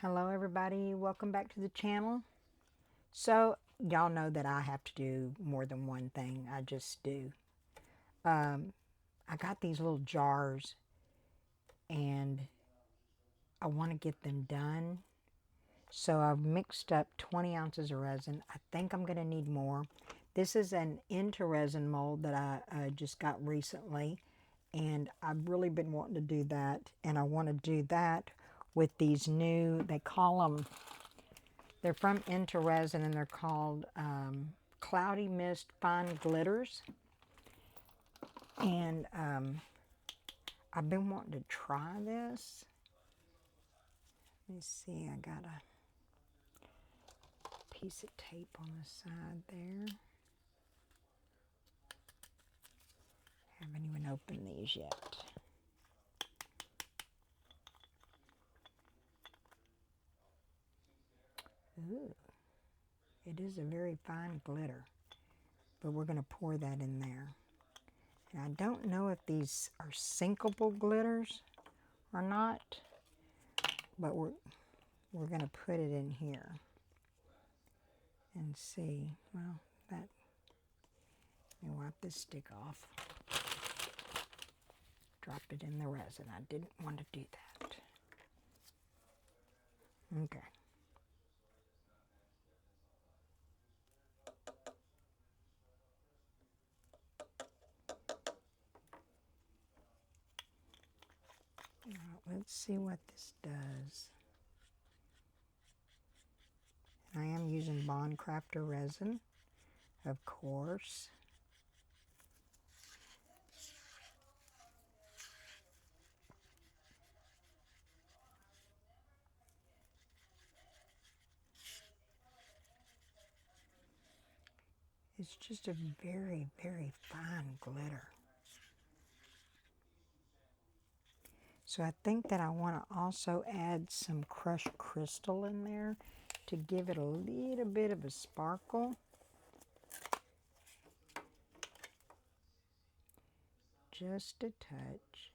Hello everybody, welcome back to the channel. So y'all know that I have to do more than one thing. I just do. I got these little jars and I want to get them done. So I've mixed up 20 ounces of resin. I think I'm going to need more. This is an Intoresin mold that I just got recently, and I've really been wanting to do that, and I want to do that with these new, they call them, they're from Intoresin, and they're called Cloudy Mist Fine Glitters. And I've been wanting to try this. Let me see, I got a piece of tape on the side there. Haven't even opened these yet. Ooh, it is a very fine glitter, but we're going to pour that in there. And I don't know if these are sinkable glitters or not, but we're going to put it in here and see. Well, let me wipe this stick off. Drop it in the resin. I didn't want to do that. Okay. Let's see what this does. I am using BONDCRAFTOR resin, of course. It's just a very, very fine glitter. So I think that I want to also add some crushed crystal in there to give it a little bit of a sparkle. Just a touch.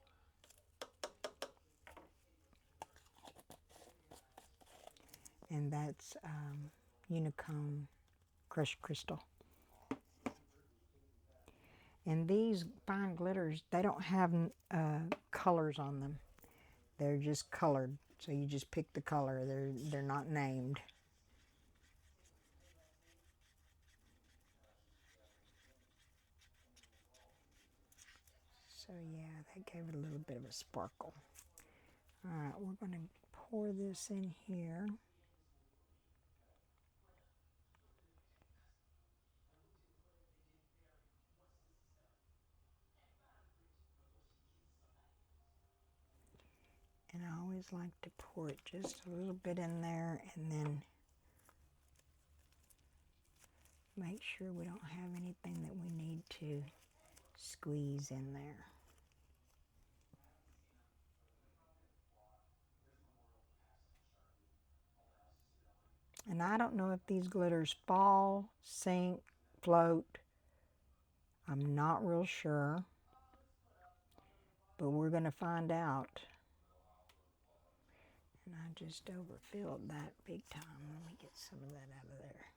And that's Unicone crushed crystal. And these fine glitters, they don't have colors on them. They're just colored. So you just pick the color. They're not named. So yeah, that gave it a little bit of a sparkle. Alright, we're going to pour this in here. And I always like to pour it just a little bit in there and then make sure we don't have anything that we need to squeeze in there. And I don't know if these glitters fall, sink, float. I'm not real sure, but we're going to find out. And I just overfilled that big time. Let me get some of that out of there,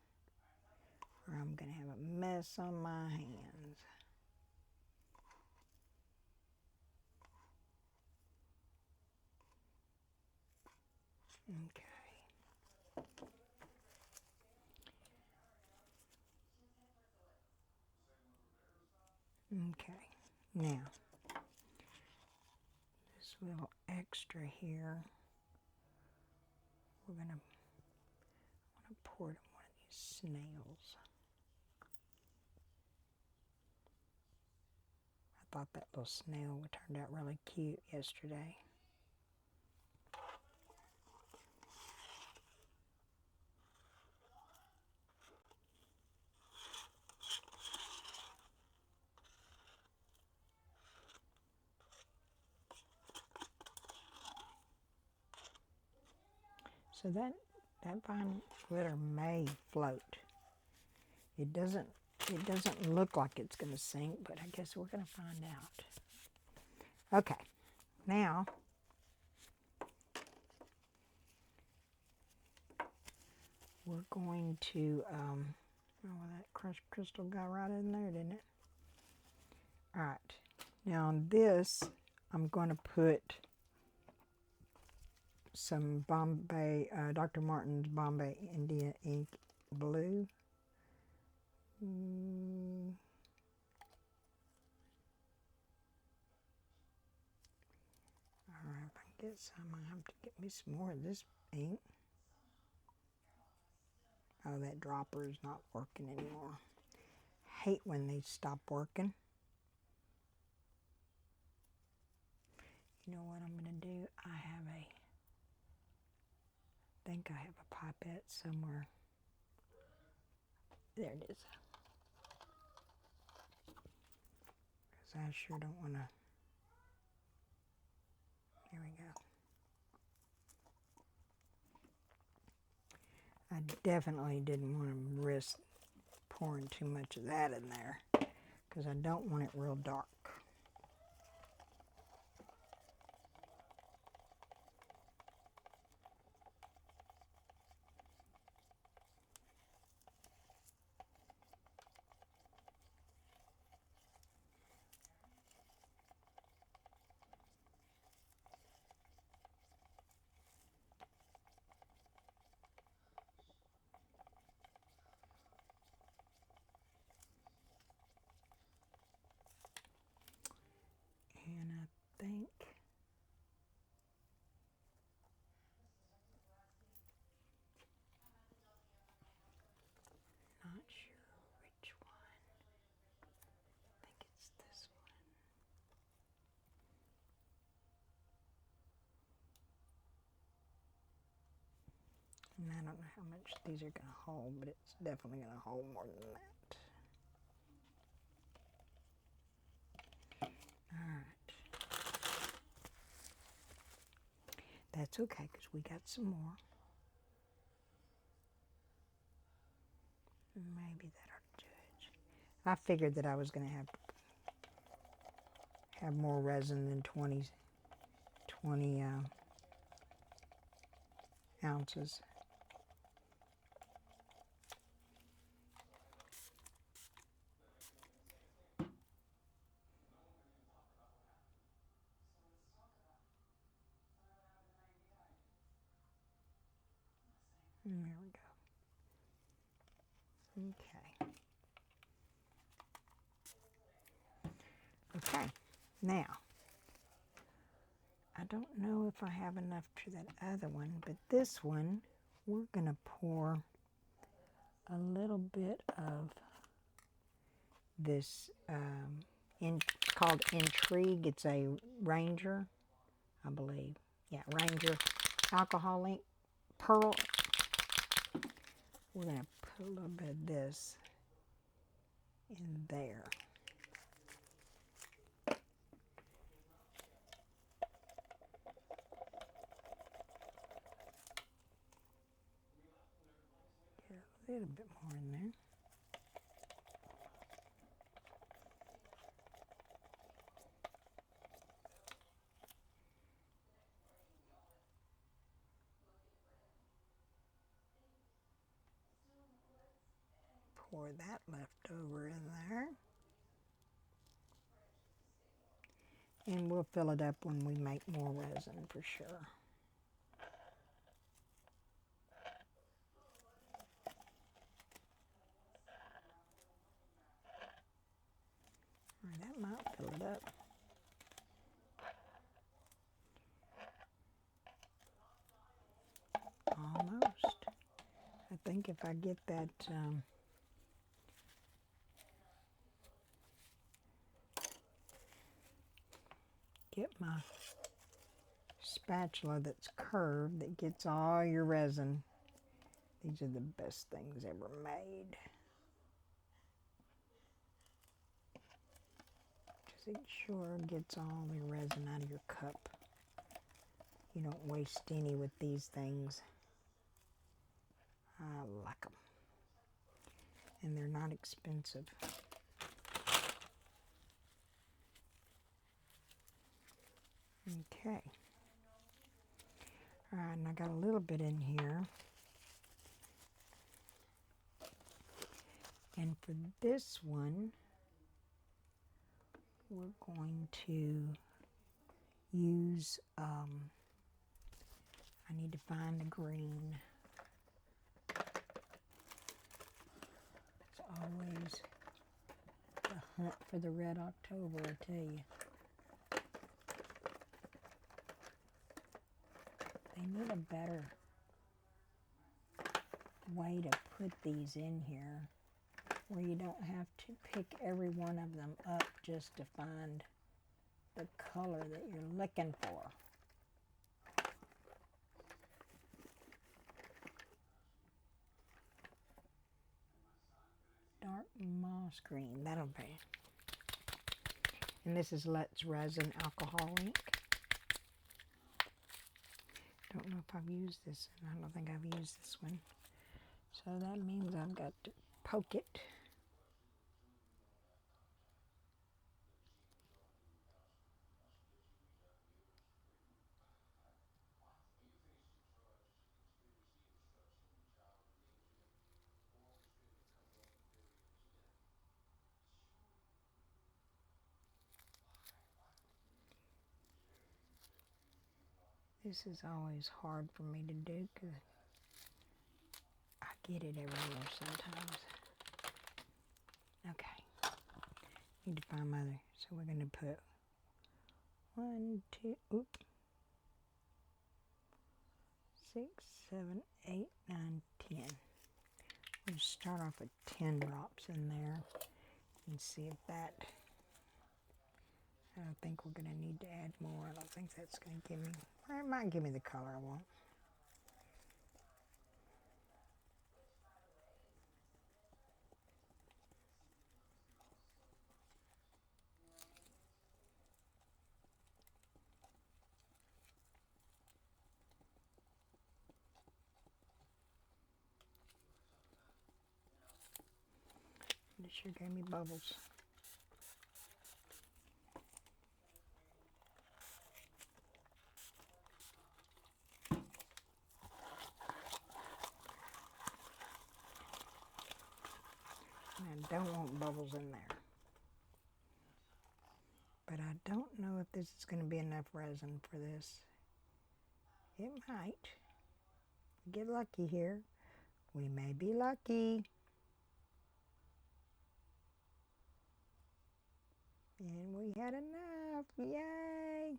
or I'm going to have a mess on my hands. Okay. Okay, now, this little extra here, we're going to pour it in one of these snails. I thought that little snail turned out really cute yesterday. So that fine glitter may float. It doesn't look like it's going to sink, but I guess we're going to find out. Okay, now we're going to, oh, that crushed crystal got right in there, didn't it? All right, now on this, I'm going to put some Bombay, Dr. Martin's Bombay India ink blue. All right, if I can get some, I have to get me some more of this ink. Oh, that dropper is not working anymore. Hate when they stop working. You know what I'm going to do? I think I have a pipette somewhere. There it is. Because I sure don't want to. Here we go. I definitely didn't want to risk pouring too much of that in there because I don't want it real dark. And I think not sure which one. I think it's this one. And I don't know how much these are going to hold, but it's definitely going to hold more than that. Alright. That's okay because we got some more. Maybe that ought to judge. I figured that I was going to have more resin than 20 ounces. And there we go. Okay. Okay, now, I don't know if I have enough to that other one, but this one, we're going to pour a little bit of this, it's called Intrigue. It's a Ranger, I believe. Yeah, Ranger alcohol ink, pearl. We're going to put a little bit of this in there. Get a little bit more in there. Pour that leftover in there. And we'll fill it up when we make more resin for sure. Right, that might fill it up. Almost. I think if I get that get my spatula that's curved that gets all your resin. These are the best things ever made. Just make sure it gets all the resin out of your cup. You don't waste any with these things. I like them. And they're not expensive. Okay. All right, and I got a little bit in here. And for this one, we're going to use, I need to find the green. It's always the hunt for the red October, I tell you. They need a better way to put these in here where you don't have to pick every one of them up just to find the color that you're looking for. Dark moss green, that'll be. And this is Let's Resin Alcohol Ink. Don't know if I've used this, and I don't think I've used this one. So that means I've got to poke it. This is always hard for me to do because I get it everywhere sometimes. Okay. Need to find my other. So we're going to put 1, 2, 6, 7, 8, 9, 10. We'll start off with 10 drops in there and see if that. I don't think we're going to need to add more. I don't think that's going to give me, or it might give me the color I want. It sure gave me bubbles. I don't want bubbles in there. But I don't know if this is going to be enough resin for this. It might. Get lucky here. We may be lucky. And we had enough. Yay!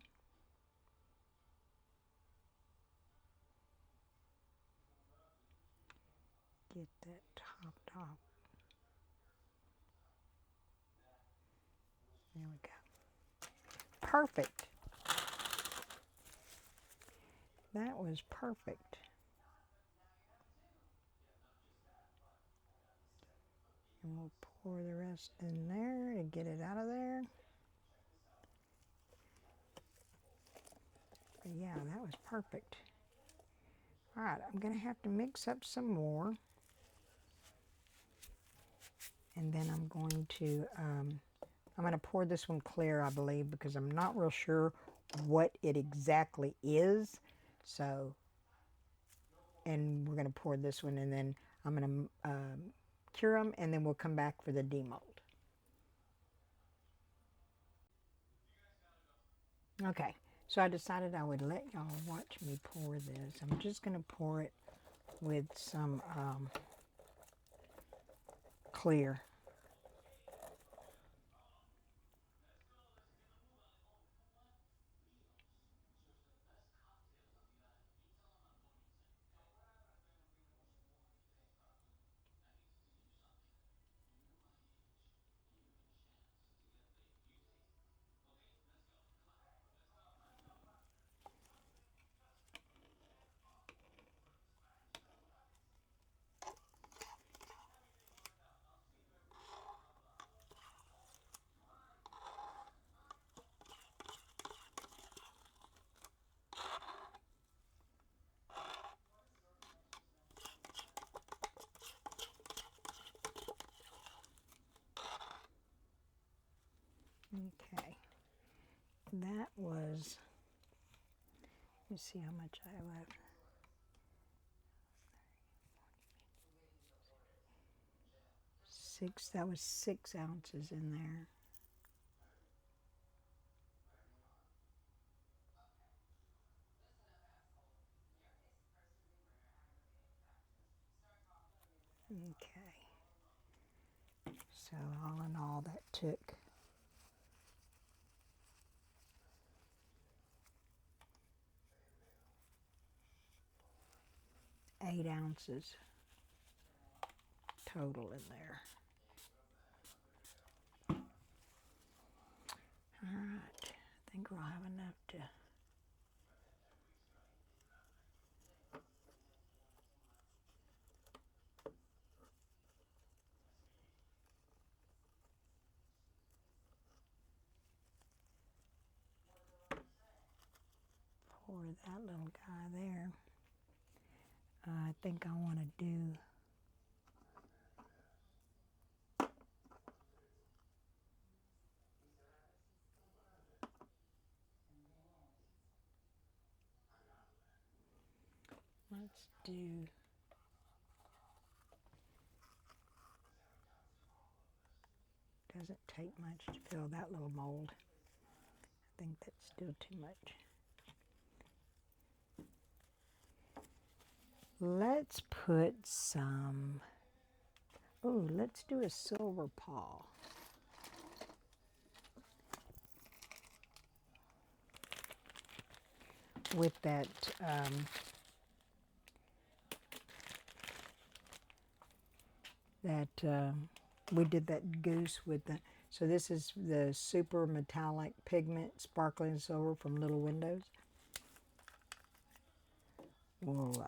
Get that topped off. There we go. Perfect. That was perfect. And we'll pour the rest in there to get it out of there. But yeah, that was perfect. All right, I'm going to have to mix up some more. And then I'm going to pour this one clear, I believe, because I'm not real sure what it exactly is. So, and we're going to pour this one, and then I'm going to cure them, and then we'll come back for the demold. Okay, so I decided I would let y'all watch me pour this. I'm just going to pour it with some clear. Okay, that was, let me see how much I left. 6 That was 6 ounces in there. Okay. So all in all, that took 8 ounces total in there. All right, I think we'll have enough to pour that little guy there. I think I want to do let's do doesn't take much to fill that little mold. I think that's still too much. Let's put some, oh, let's do a silver paw. With that, we did that goose with the, so this is the super metallic pigment sparkling silver from Little Windows. We'll,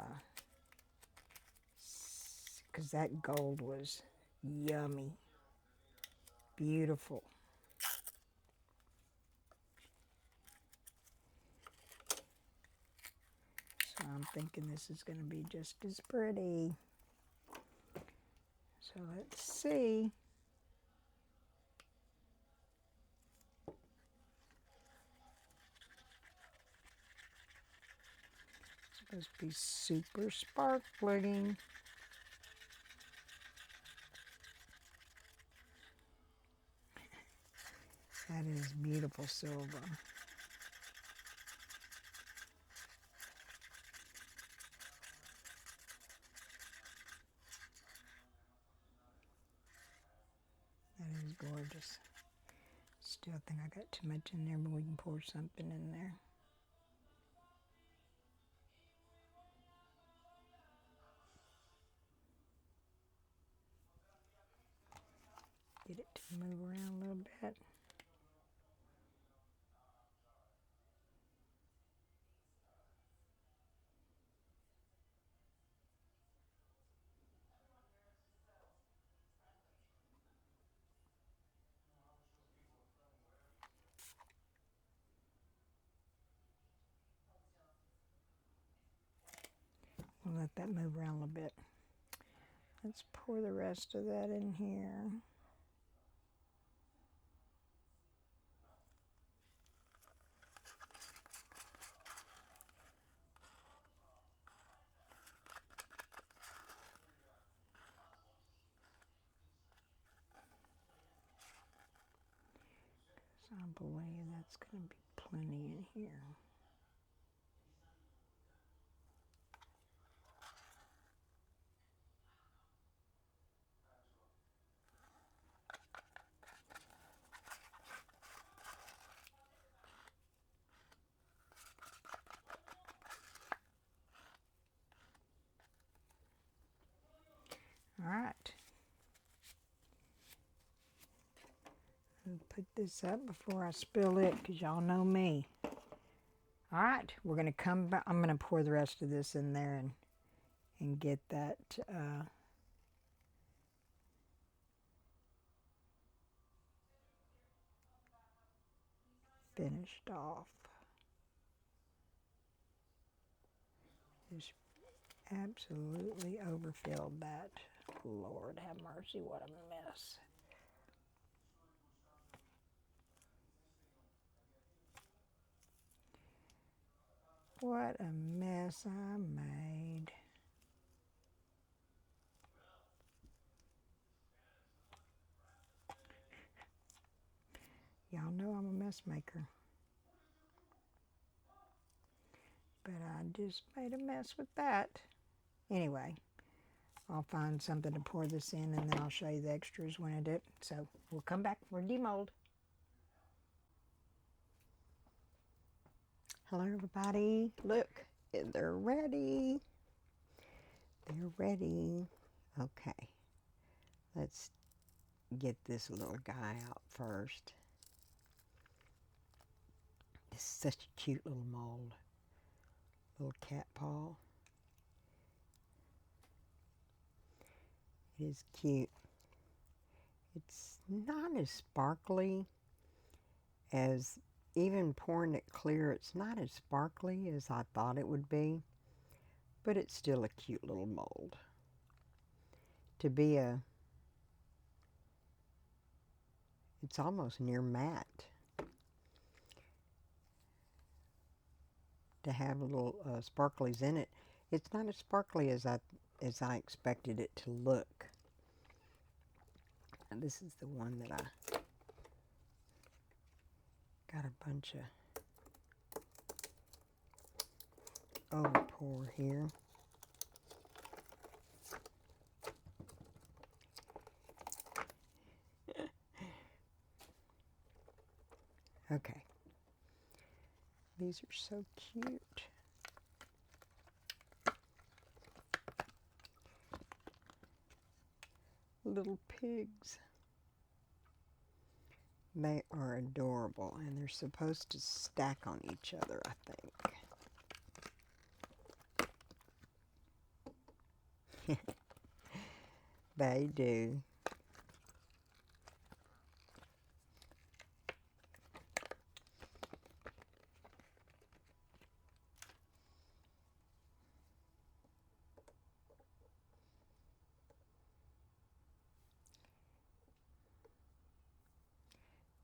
because that gold was yummy, beautiful. So I'm thinking this is going to be just as pretty. So let's see. It's supposed to be super sparkling. That is beautiful silver. That is gorgeous. Still think I got too much in there, but we can pour something in there. Get it to move around a little bit. We'll let that move around a little bit. Let's pour the rest of that in here. So I believe that's going to be plenty in here. All right. I'll put this up before I spill it, because y'all know me. All right, we're going to come back. I'm going to pour the rest of this in there and get that finished off. Just absolutely overfilled that. Lord have mercy, what a mess. What a mess I made. mess maker. But I just made a mess with that. Anyway, I'll find something to pour this in, and then I'll show you the extras when I do it. So we'll come back for demold. Hello everybody. Look, they're ready. They're ready. Okay, let's get this little guy out first. This is such a cute little mold. Little cat paw. It is cute. It's not as sparkly as, even pouring it clear, it's not as sparkly as I thought it would be, but it's still a cute little mold. To be it's almost near matte. To have little sparklies in it. It's not as sparkly as I expected it to look. And this is the one that I got a bunch of overpour here. Okay. These are so cute. Little pigs. They are adorable, and they're supposed to stack on each other, I think. They do.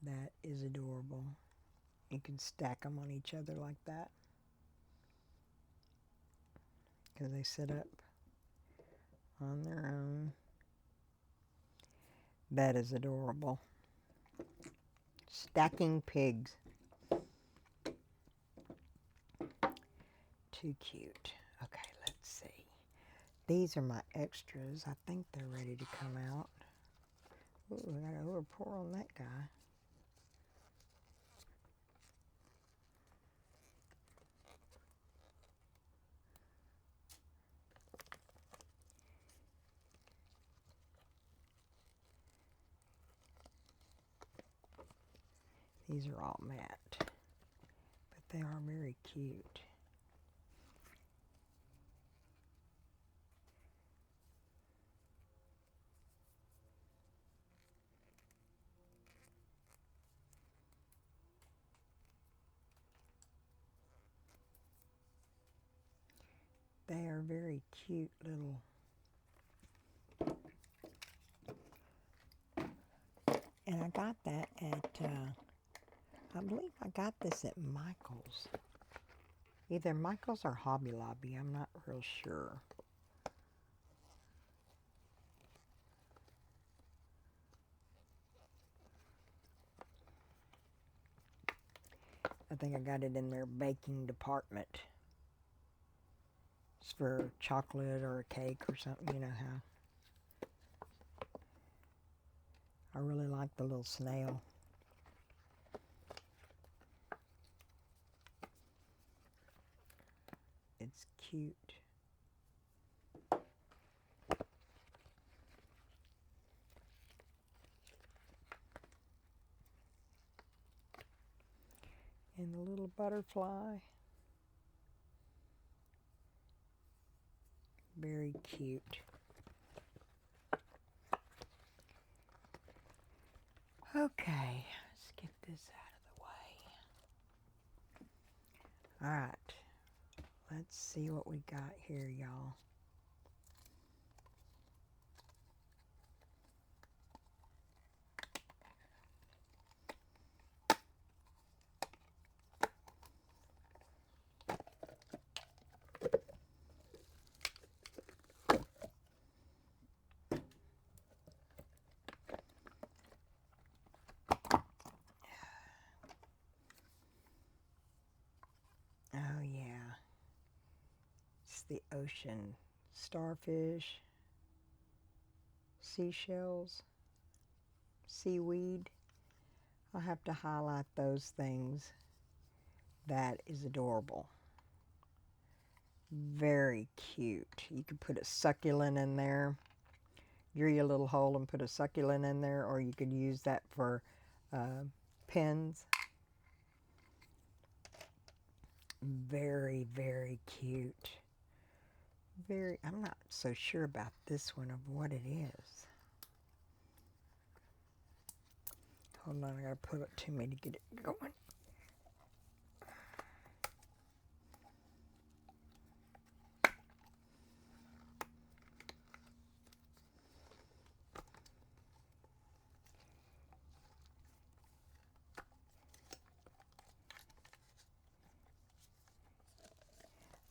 That is adorable. You can stack them on each other like that, because they sit up on their own. That is adorable. Stacking pigs. Too cute. Okay, let's see. These are my extras. I think they're ready to come out. Ooh, I got to overpour on that guy. These are all matte, but they are very cute. They are very cute little. And I got that at, I believe I got this at Michael's. Either Michael's or Hobby Lobby, I'm not real sure. I think I got it in their baking department. It's for chocolate or a cake or something, you know how. I really like the little snail. It's cute. And the little butterfly. Very cute. Okay, let's get this out of the way. All right, let's see what we got here, y'all. the ocean. Starfish, seashells, seaweed. I'll have to highlight those things. That is adorable. Very cute. You could put a succulent in there. Drill a little hole and put a succulent in there, or you could use that for pins. Very, very cute. I'm not so sure about this one of what it is. Hold on, I gotta pull it to me to get it going.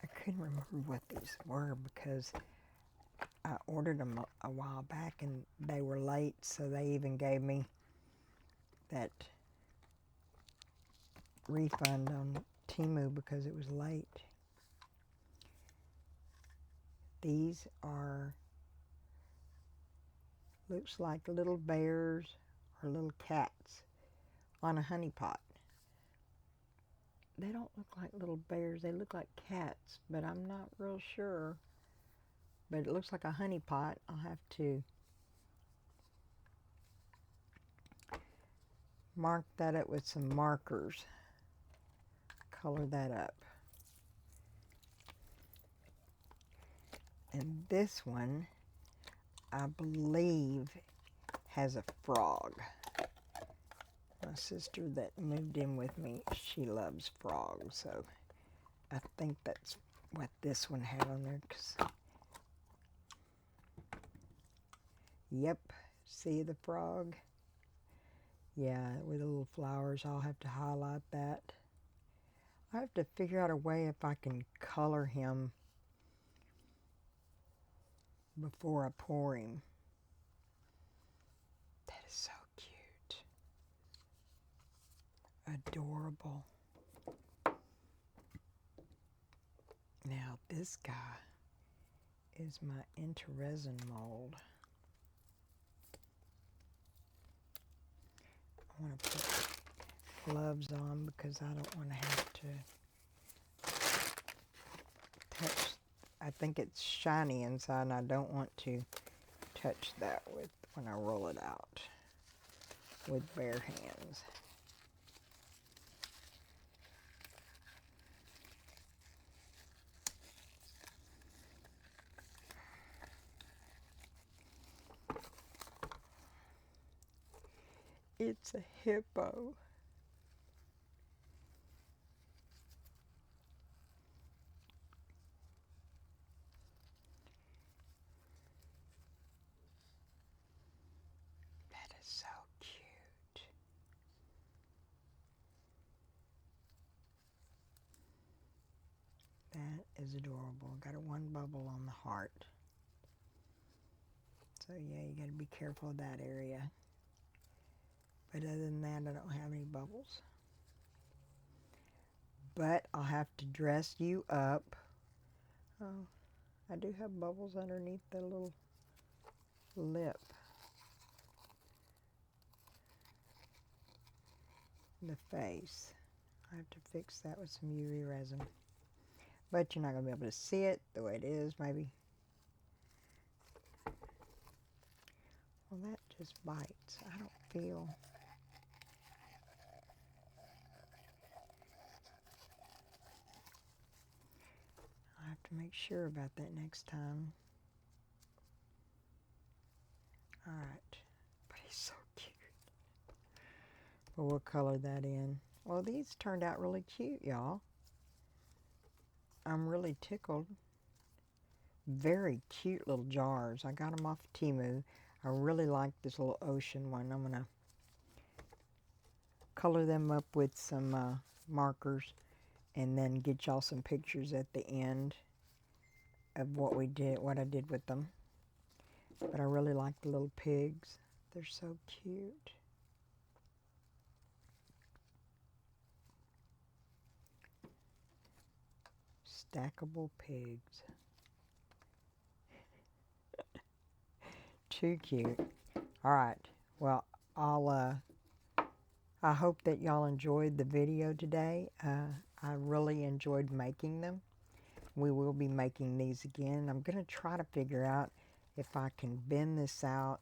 I couldn't remember what these were because I ordered them a while back and they were late, so they even gave me that refund on Temu because it was late. These are, looks like little bears or little cats on a honey pot. They don't look like little bears, they look like cats, but I'm not real sure. But it looks like a honey pot. I'll have to mark that up with some markers. Color that up. And this one, I believe, has a frog. My sister that moved in with me, she loves frogs, so I think that's what this one had on there. Yep, see the frog? Yeah, with the little flowers. I'll have to highlight that. I have to figure out a way if I can color him before I pour him. That is so cute. Adorable. Now this guy is my Intoresin mold. I want to put gloves on because I don't want to have to touch. I think it's shiny inside and I don't want to touch that with when I roll it out with bare hands. It's a hippo. That is so cute. That is adorable. Got a one bubble on the heart. So yeah, you got to be careful of that area. But other than that, I don't have any bubbles. But I'll have to dress you up. Oh, I do have bubbles underneath the little lip. The face. I have to fix that with some UV resin. But you're not going to be able to see it the way it is, maybe. Well, that just bites. I don't feel... I have to make sure about that next time. Alright. But he's so cute. But we'll color that in. Well, these turned out really cute, y'all. I'm really tickled. Very cute little jars. I got them off of Temu. I really like this little ocean one. I'm going to color them up with some markers and then get y'all some pictures at the end of what I did with them. But I really like the little pigs. They're so cute. Stackable pigs. Too cute. All right. Well, I hope that y'all enjoyed the video today. I really enjoyed making them. We will be making these again. I'm going to try to figure out if I can bend this out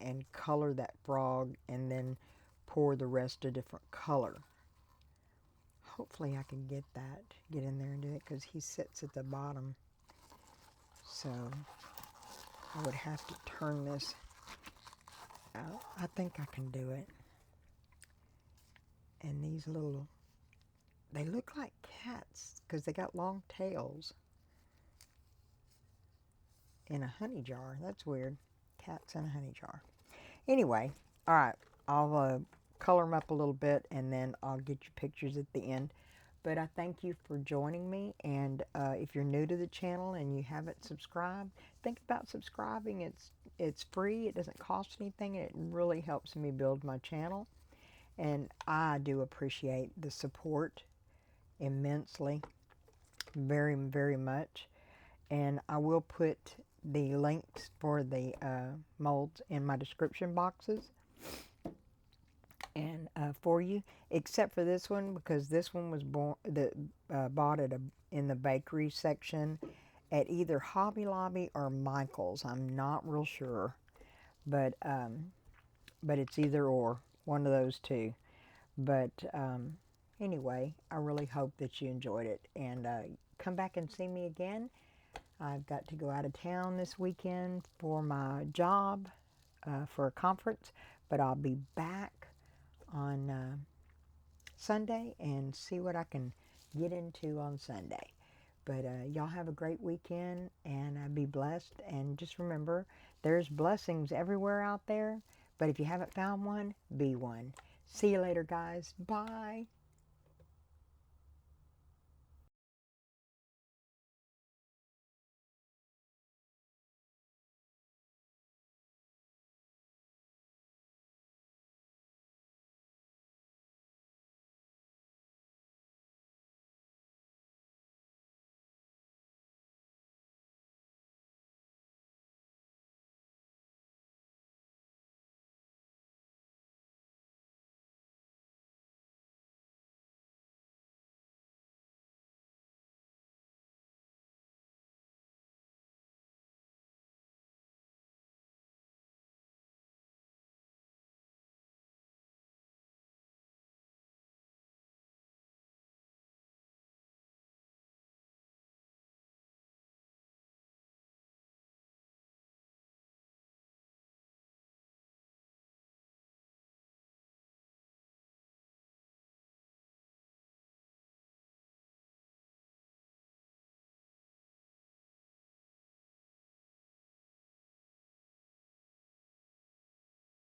and color that frog and then pour the rest a different color. Hopefully I can get in there and do it, because he sits at the bottom. So I would have to turn this out. I think I can do it. And these little, they look like cats because they got long tails. In a honey jar. That's weird. Cats in a honey jar. Anyway, all right. I'll color them up a little bit, and then I'll get you pictures at the end. But I thank you for joining me. And if you're new to the channel and you haven't subscribed, think about subscribing. It's free. It doesn't cost anything. And it really helps me build my channel. And I do appreciate the support immensely. Very, very much. And I will put the links for the molds in my description boxes and for you, except for this one, because this one was bought at in the bakery section at either Hobby Lobby or Michael's. I'm not real sure, but it's either or, one of those two. But anyway, I really hope that you enjoyed it, and come back and see me again. I've got to go out of town this weekend for my job, for a conference, but I'll be back on Sunday and see what I can get into on Sunday. But y'all have a great weekend, and be blessed. And just remember, there's blessings everywhere out there, but if you haven't found one, be one. See you later, guys. Bye.